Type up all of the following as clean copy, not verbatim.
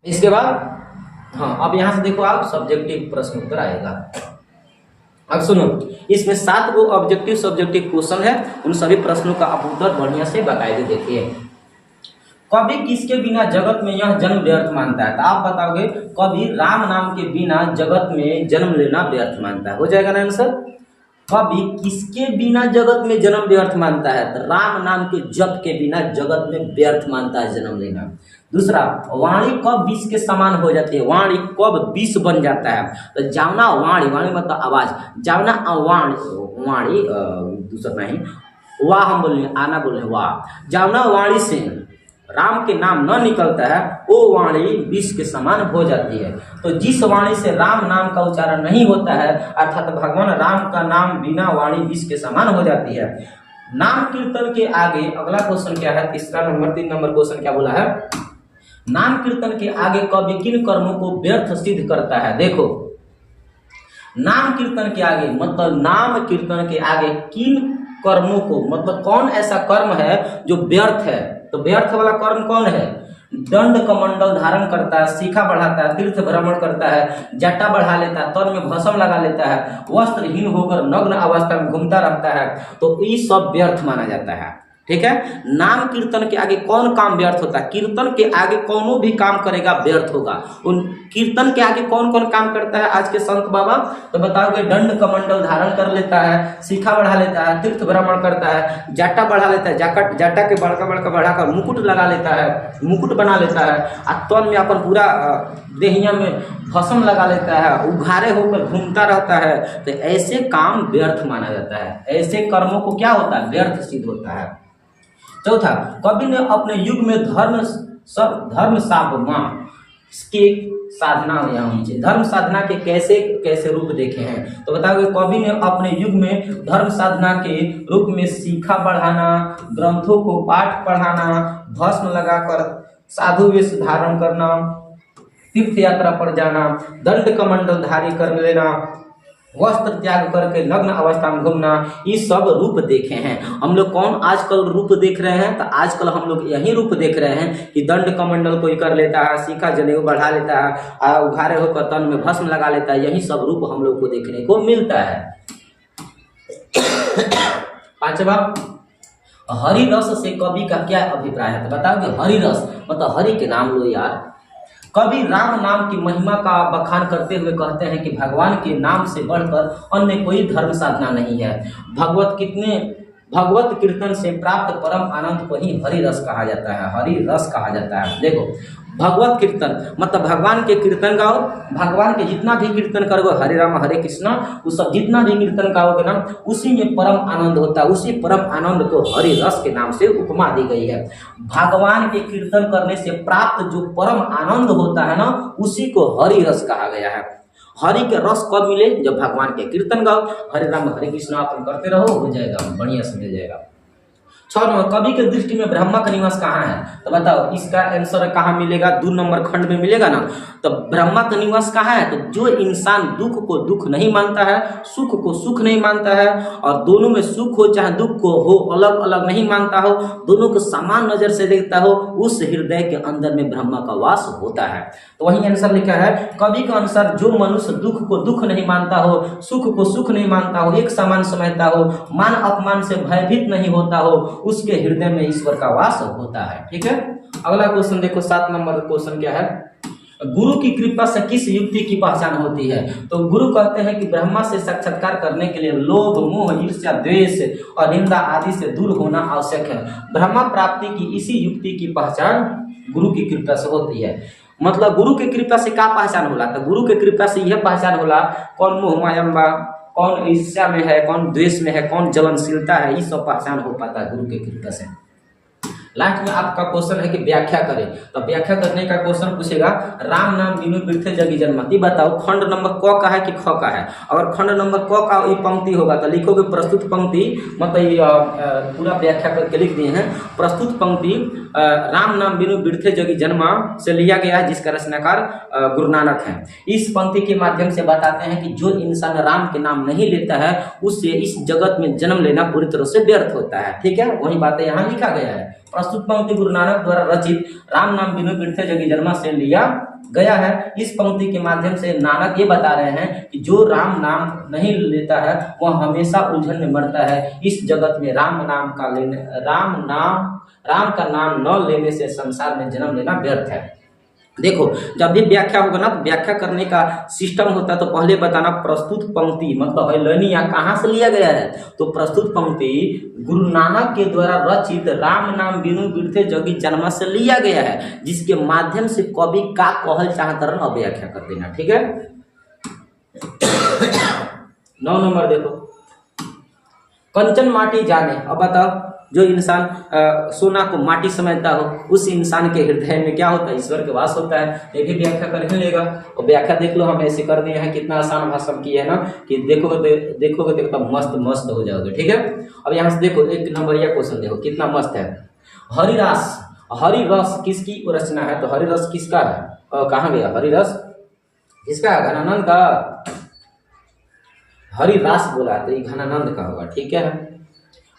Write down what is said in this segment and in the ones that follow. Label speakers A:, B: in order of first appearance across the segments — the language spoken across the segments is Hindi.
A: इसके बाद हाँ, अब यहाँ से देखो आप सब्जेक्टिव प्रश्न उत्तर आएगा। अब सुनो, इसमें 7 गो ऑब्जेक्टिव सब्जेक्टिव क्वेश्चन है, उन सभी प्रश्नों का आप उत्तर बढ़िया से बाकायदे देखिए। कवि किसके बिना जगत में यह जन्म व्यर्थ मानता है? तो आप बताओगे कवि राम नाम के बिना जगत में जन्म लेना व्यर्थ मानता है। हो जाएगा ना आंसर? कवि किसके बिना जगत में जन्म व्यर्थ मानता है? तो राम नाम के जप के बिना जगत में व्यर्थ मानता है जन्म लेना। दूसरा, वाणी कब विष के समान हो जाती है? वाणी कब विष बन जाता है? तो जावना वाणी, वाणी मतलब आवाज, जावना वाणी, वाणी दूसरा नहीं, वाह हम बोले, आना बोले वाह, जावना वाणी से राम के नाम न निकलता है वो वाणी विष के समान हो जाती है। तो जिस वाणी से राम नाम का उच्चारण नहीं होता है, अर्थात भगवान राम का नाम बिना वाणी विष के समान हो जाती है। नाम कीर्तन के आगे अगला क्वेश्चन क्या है? तीसरा नंबर 3 नंबर क्वेश्चन क्या बोला है? नाम कीर्तन के आगे कवि किन कर्मों को व्यर्थ सिद्ध करता है? देखो, नाम कीर्तन के आगे मतलब नाम कीर्तन के आगे किन कर्मों को, मतलब कौन ऐसा कर्म है जो व्यर्थ है? तो व्यर्थ वाला कर्म कौन है? दंड कमंडल धारण करता है, शिखा बढ़ाता है, तीर्थ भ्रमण करता है, जटा बढ़ा लेता है, तन में भस्म लगा लेता है, वस्त्रहीन होकर नग्न अवस्था में घूमता रहता है, तो ये सब व्यर्थ माना जाता है। ठीक है, नाम कीर्तन के आगे कौन काम व्यर्थ होता है? कीर्तन के आगे कौनो भी काम करेगा व्यर्थ होगा। उन कीर्तन के आगे कौन कौन काम करता है आज के संत बाबा? तो बताओगे दंड कमंडल धारण कर लेता है, शिखा बढ़ा लेता है, तीर्थ भ्रमण करता है, जाटा बढ़ा लेता है, जाटा के बड़का बड़का बढ़ाकर मुकुट लगा लेता है, मुकुट बना लेता है, तन में अपन पूरा देहिया में भस्म लगा लेता है, उघारे होकर घूमता रहता है, तो ऐसे काम व्यर्थ माना जाता है। ऐसे कर्मों को क्या होता है? व्यर्थ सिद्ध होता है। चौथा, कवि ने अपने युग में धर्म साधना की साधना, यहाँ नीचे धर्म साधना के कैसे कैसे रूप देखे हैं? तो बताओगे कवि ने अपने युग में धर्म साधना के रूप में शिखा बढ़ाना, ग्रंथों को पाठ पढ़ाना, भस्म लगाकर साधु वेश धारण करना, तीर्थ यात्रा पर जाना, दंड कमंडल धारी कर लेना, वस्त्र त्याग करके नग्न अवस्था में घूमना, ये सब रूप देखे हैं। हम लोग कौन आजकल रूप देख रहे हैं? तो आजकल हम लोग यही रूप देख रहे हैं कि दंड कमंडल कोई कर लेता है, शिखा जनेऊ बढ़ा लेता है, उघारे होकर तन में भस्म लगा लेता है, यही सब रूप हम लोग को देखने को मिलता है। पांचवा, हरि रस से कवि का क्या अभिप्राय है? तो बताओगे हरि रस मतलब हरि के नाम लो यार। कवि राम नाम की महिमा का बखान करते हुए कहते हैं कि भगवान के नाम से बढ़कर अन्य कोई धर्म साधना नहीं है। भगवत कीर्तन से प्राप्त परम आनंद को ही हरि रस कहा जाता है। हरि रस कहा जाता है। देखो, भगवत कीर्तन मतलब भगवान के कीर्तन गाओ, भगवान के जितना भी कीर्तन करोगे, हरे राम हरे कृष्णा, वो सब जितना भी कीर्तन गाओगे ना, उसी में परम आनंद होता है। उसी परम आनंद को हरि रस के नाम से उपमा दी गई है। भगवान के कीर्तन करने से प्राप्त जो परम आनंद होता है ना, उसी को हरि रस कहा गया है। हरि के रस कब मिले? जब भगवान के कीर्तन गाओ, हरे राम हरे कृष्णा अपन करते रहो, हो जाएगा, बढ़िया से मिल जाएगा। 6 नंबर, कवि के दृष्टि में ब्रह्मा का निवास कहाँ है? तो बताओ इसका आंसर कहाँ मिलेगा? 2 नंबर खंड में मिलेगा ना। तो ब्रह्मा का निवास कहाँ है? तो जो इंसान दुख को दुख नहीं मानता है, सुख को सुख नहीं मानता है, और दोनों में सुख हो चाहे दुख को हो, अलग अलग नहीं मानता हो, दोनों को समान नजर से देखता हो, उस हृदय के अंदर में ब्रह्मा का वास होता है। तो वही आंसर लिखा है। कवि के अनुसार जो मनुष्य दुख को दुख नहीं मानता हो, सुख को सुख नहीं मानता हो, एक समान समझता हो, मान अपमान से भयभीत नहीं होता हो, उसके हृदय में ईश्वर का वास होता है। ठीक है, अगला क्वेश्चन देखो, 7 नंबर क्वेश्चन क्या है? गुरु की कृपा से किस युक्ति की पहचान होती है? तो गुरु कहते हैं कि ब्रह्मा से साक्षात्कार करने के लिए लोभ, मोह, ईर्ष्या, द्वेष और निंदा आदि से दूर होना आवश्यक है। ब्रह्मा प्राप्ति की इसी युक्ति की पहचान गुरु की कृपा से होती है। मतलब गुरु की कृपा से क्या पहचान होला? तो गुरु की कृपा से यह पहचान होला कौन मोह माया में बा, कौन ईर्ष्या में है, कौन द्वेष में है, कौन जलनशीलता है, ये सब पहचान हो पाता है गुरु के कृपा से। लास्ट में आपका क्वेश्चन है कि व्याख्या करें। तो व्याख्या करने का क्वेश्चन पूछेगा, राम नाम बिनु बिरथे जगी जन्मति। बताओ खंड नंबर क का है कि ख का है? अगर खंड नंबर क का ये पंक्ति होगा तो लिखोगे प्रस्तुत पंक्ति, मतलब पूरा व्याख्या करके लिख दिए हैं। प्रस्तुत पंक्ति राम नाम बिनु बिरथे जगी जन्मा से लिया गया है, जिसका रचनाकार गुरु नानक है। इस पंक्ति के माध्यम से बताते हैं कि जो इंसान राम के नाम नहीं लेता है, उससे इस जगत में जन्म लेना पूरी तरह से व्यर्थ होता है। ठीक है, वही बातें यहाँ लिखा गया है। प्रस्तुत पंक्ति गुरु नानक द्वारा रचित राम नाम बिनु बिरथे जगी जन्मा से लिया गया है। इस पंक्ति के माध्यम से नानक ये बता रहे हैं कि जो राम नाम नहीं लेता है वह हमेशा उलझन में मरता है। इस जगत में राम का नाम न लेने से संसार में जन्म लेना व्यर्थ है। देखो, जब भी व्याख्या होगा ना तो व्याख्या करने का सिस्टम होता है, तो पहले बताना प्रस्तुत पंक्ति मतलब हेलनिया कहाँ से लिया गया है। तो प्रस्तुत पंक्ति गुरु नानक के द्वारा रचित राम नाम बिनु बिरथे जगी जन्म से लिया गया है, जिसके माध्यम से कवि का कहल चाहता है अब व्याख्या कर देना। ठीक है। 9 नंबर देखो, कंचन माटी जाने। अब बताओ, जो इंसान सोना को माटी समझता हो उस इंसान के हृदय में क्या होता है, ईश्वर के वास होता है। ये भी व्याख्या कर ही लेगा। और व्याख्या देख लो, हम ऐसे कर दिए हैं, कितना आसान भाषा की है ना कि देखोगे तो एकदम मस्त हो जाओगे। ठीक है। अब यहाँ से देखो, 1 नंबर यह क्वेश्चन देखो कितना मस्त है। हरिरस किसकी रचना है? तो हरिरस किसका है? कहाँ गया हरिरस? किसका है? घनानंद का। हरिरास बोला तो ये घनानंद का होगा। ठीक है।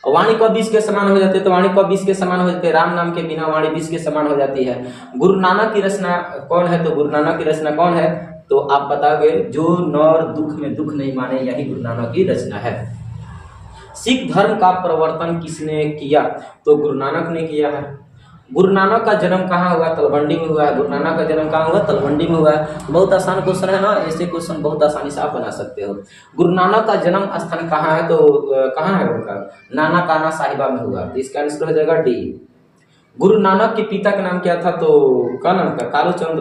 A: वाणी कब विष के समान हो जाते हैं? तो वाणी कब विष के समान हो जाते हैं? राम नाम के बिना वाणी विष के समान हो जाती है। गुरु नानक की रचना कौन है? तो गुरु नानक की रचना कौन है? तो आप बताओगे, जो नर दुख में दुख नहीं माने, यही गुरु नानक की रचना है। सिख धर्म का प्रवर्तन किसने किया? तो गुरु नानक ने किया है। गुरु नानक का जन्म कहाँ हुआ? तलवंडी में हुआ है। गुरु नानक का जन्म कहाँ हुआ? तलवंडी में हुआ है। बहुत आसान क्वेश्चन है ना, ऐसे क्वेश्चन बहुत आसानी से आप बना सकते हो। गुरु नानक का जन्म स्थान कहाँ है? तो कहाँ है उनका? नाना काना साहिबा में हुआ। तो इसका आंसर हो जाएगा डी। गुरु नानक के पिता का नाम क्या था? तो क्या नाम था? कालूचंद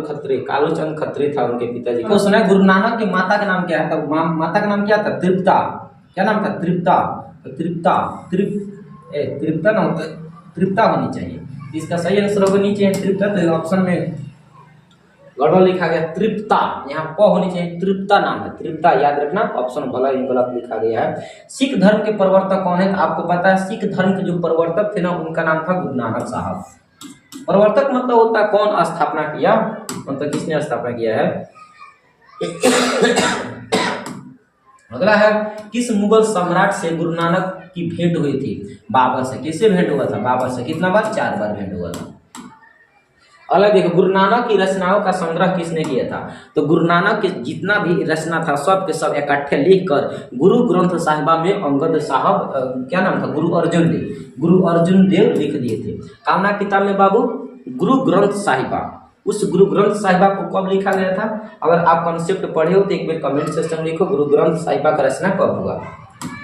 A: खत्री था उनके पिताजी। क्वेश्चन है, गुरु नानक की माता का नाम क्या है? तो माता का नाम क्या था? तृप्ता। क्या नाम था? तृप्ता होनी चाहिए। इसका सही आंसर होगा नीचे तृप्ता। तो ऑप्शन में गड़बड़ लिखा गया तृप्ता, यहाँ प होनी चाहिए, तृप्ता नाम है, तृप्ता याद रखना। ऑप्शन गलत लिखा गया है। सिख धर्म के प्रवर्तक कौन है? तो आपको पता है, सिख धर्म के जो प्रवर्तक थे ना, उनका नाम था गुरु नानक साहब। प्रवर्तक मतलब होता है कौन स्थापना किया, मतलब किसने स्थापना किया है। अगला है, किस मुगल सम्राट से गुरु नानक की भेंट हुई थी? बाबर से। किससे भेंट हुआ था? बाबर से। कितना बार? 4 बार भेंट हुआ था। अगला देखो, गुरु नानक की रचनाओं का संग्रह किसने किया था? तो गुरु नानक के जितना भी रचना था सब के सब इकट्ठे लिखकर गुरु ग्रंथ साहिबा में अंगद साहब क्या नाम था? गुरु अर्जुन देव लिख दिए थे। कामना किताब में बाबू गुरु ग्रंथ साहिबा, उस गुरु ग्रंथ साहिबा को कब लिखा गया था? अगर आप कॉन्सेप्ट पढ़े हो तो एक बार कमेंट सेक्शन में लिखो, गुरु ग्रंथ साहिबा का रचना कब हुआ।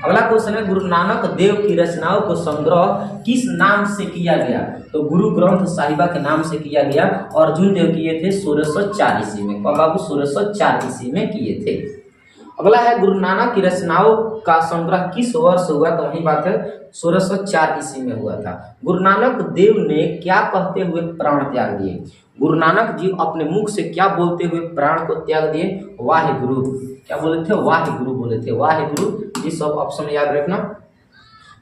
A: अगला क्वेश्चन है, गुरु नानक देव की रचनाओं को संग्रह किस नाम से किया गया? तो गुरु ग्रंथ साहिबा के नाम से किया गया। अर्जुन देव किए थे 1604 ईस्वी में। कब बाबू? 1604 ईस्वी में किए थे। अगला है, गुरु नानक की रचनाओं का संग्रह किस वर्ष हुआ? तो वही बात है, 1604 ईस्वी में हुआ था। गुरु नानक देव ने क्या कहते हुए प्राण त्याग दिए? गुरु नानक जी अपने मुख से क्या बोलते हुए प्राण को त्याग दिए? वाहिगुरु। क्या बोले थे? वाहिगुरु बोले थे, वाहिगुरु। ये सब ऑप्शन याद रखना।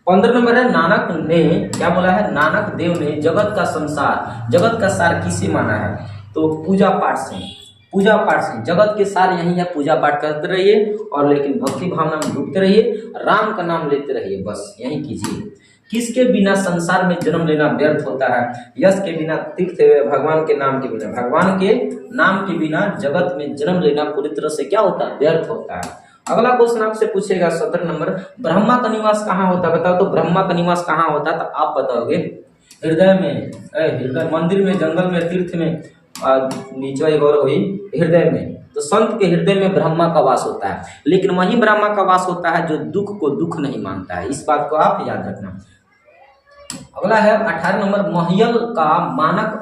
A: 15 नंबर है, नानक ने क्या बोला है? नानक देव ने जगत का सार किसे माना है? तो पूजा पाठ से। जगत के सार यही है, पूजा पाठ करते रहिए और लेकिन भक्ति भावना में डूबते रहिए, राम का नाम लेते रहिए, बस यही कीजिए। किसके बिना संसार में जन्म लेना व्यर्थ होता है? यश के बिना, तीर्थ, भगवान के नाम के बिना जगत में जन्म लेना पूरी तरह से क्या होता है? व्यर्थ होता है। अगला क्वेश्चन आपसे पूछेगा 17 नंबर, ब्रह्मा का निवास कहाँ होता है? बताओ तो ब्रह्मा का निवास कहाँ होता है? तो आप बताओगे हृदय में, मंदिर में, जंगल में, तीर्थ में, नीचे एक और हुई हृदय में। तो संत के हृदय में ब्रह्मा का वास होता है, लेकिन वही ब्रह्मा का वास होता है जो दुख को दुख नहीं मानता है। इस बात को आप याद रखना। अगला है 18 नंबर, महियल का मानक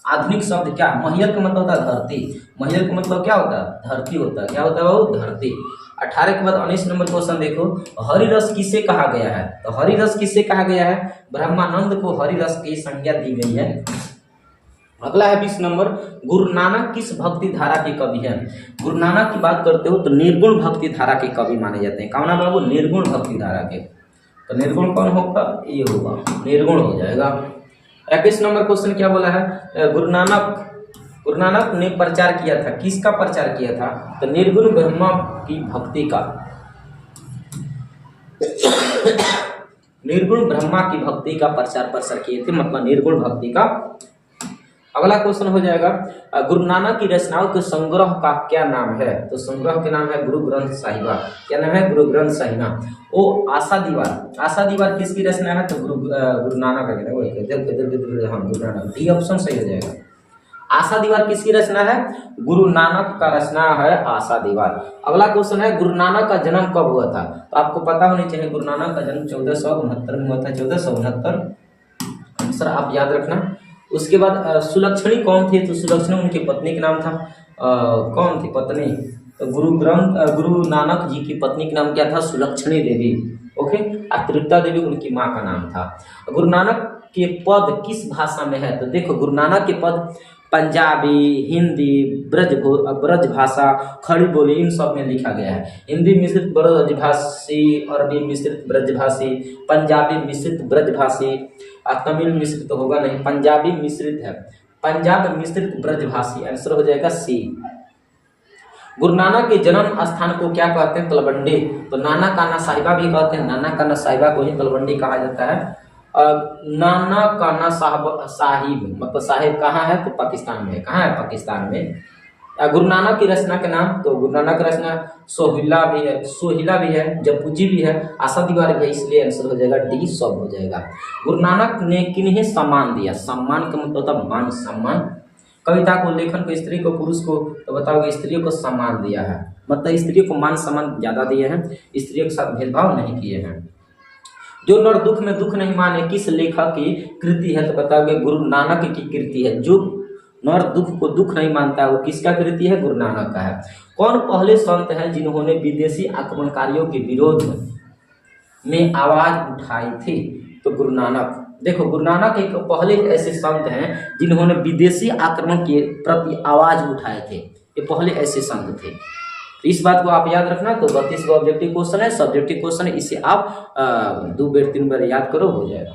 A: आधुनिक शब्द क्या? महियल का मतलब होता है धरती। महियल का मतलब क्या होता है? धरती होता है। क्या होता है वो? धरती। 18 के बाद 19 नंबर क्वेश्चन देखो, हरिरस किसे कहा गया है? तो हरिरस किसे कहा गया है? ब्रह्मानंद को हरिरस की संज्ञा दी गई है। अगला है 20 नंबर, गुरु नानक किस भक्ति धारा के कवि हैं? गुरु नानक की बात करते हो तो निर्गुण भक्ति धारा के कवि माने जाते हैं। कौन है बाबू? निर्गुण भक्ति धारा के। तो निर्गुण कौन होगा? ये होगा, निर्गुण हो जाएगा। 21 नंबर क्वेश्चन क्या बोला है? गुरु नानक ने प्रचार किया था, किसका प्रचार किया था? तो निर्गुण ब्रह्मा की भक्ति का। निर्गुण ब्रह्मा की भक्ति का प्रचार किए थे, मतलब निर्गुण भक्ति का। अगला क्वेश्चन हो जाएगा गुरु नानक की रचनाओं के संग्रह का क्या नाम है? तो संग्रह के नाम है गुरु ग्रंथ साहिबा। क्या नाम है? गुरु ग्रंथ साहिबा। वो आशा दीवार किसकी रचना है? तो गुरु नानक का। हाँ, गुरु नानक, डी ऑप्शन सही हो जाएगा। आशा दीवार किसकी रचना है? गुरु नानक का रचना है आशा दीवार। अगला क्वेश्चन है गुरु नानक का जन्म कब हुआ था? तो आपको पता होनी चाहिए गुरु नानक का जन्म 1469 में हुआ था। 1469 आंसर आप याद रखना। उसके बाद सुलक्षणी कौन थी? तो सुलक्षणी उनकी पत्नी का नाम था। कौन थी पत्नी? तो गुरु नानक जी की पत्नी का नाम क्या था? सुलक्षणी देवी। ओके, तृप्ता देवी उनकी माँ का नाम था। गुरु नानक के पद किस भाषा में है? तो देखो गुरु नानक के पद पंजाबी, हिंदी, ब्रज भाषा, खड़ी बोली, इन सब में लिखा गया है। हिंदी मिश्रित ब्रजभाषी, अरबी मिश्रित ब्रजभाषी, पंजाबी मिश्रित ब्रजभाषी, तमिल मिश्रित तो होगा नहीं, पंजाबी मिश्रित है, पंजाब मिश्रित ब्रजभाषी। आंसर हो जाएगा सी। गुरु नानक के जन्म स्थान को क्या कहते हैं? तलवंडी। तो नाना काना साहिबा भी कहते हैं, नाना काना साहिबा को ही तलवंडी कहा जाता है। नाना काना साहिब मतलब साहिब कहाँ है? तो पाकिस्तान में। कहाँ है? पाकिस्तान में। गुरु नानक की रचना के नाम? तो गुरु नानक की रचना सोहिला भी है, जपूजी भी है, आशा दीवार भी है, इसलिए आंसर हो जाएगा डी, सब हो जाएगा। गुरु नानक ने किन्हें सम्मान दिया? सम्मान का मतलब होता है मान सम्मान। कविता को, लेखन को, स्त्री को, पुरुष को, तो बताओगे स्त्रियों को सम्मान दिया है, मतलब स्त्रियों को मान सम्मान ज्यादा दिए हैं, स्त्रियों के साथ भेदभाव नहीं किए हैं। जो नर दुख में दुख नहीं माने किस लेखक की कृति है? तो बताओगे गुरु नानक की कृति है। जो नर दुख को दुख नहीं मानता है वो किसका कृति है? गुरु नानक का है। कौन पहले संत हैं जिन्होंने विदेशी आक्रमणकारियों के विरोध में आवाज उठाई थी? तो गुरु नानक। देखो गुरु नानक एक पहले ऐसे संत हैं जिन्होंने विदेशी आक्रमण के प्रति आवाज उठाए थे। ये पहले ऐसे संत थे। इस बात को आप याद रखना। तो 32 ऑब्जेक्टिव क्वेश्चन है, सब्जेक्टिव क्वेश्चन है, इसे आप 2 बार 3 बार याद करो, हो जाएगा।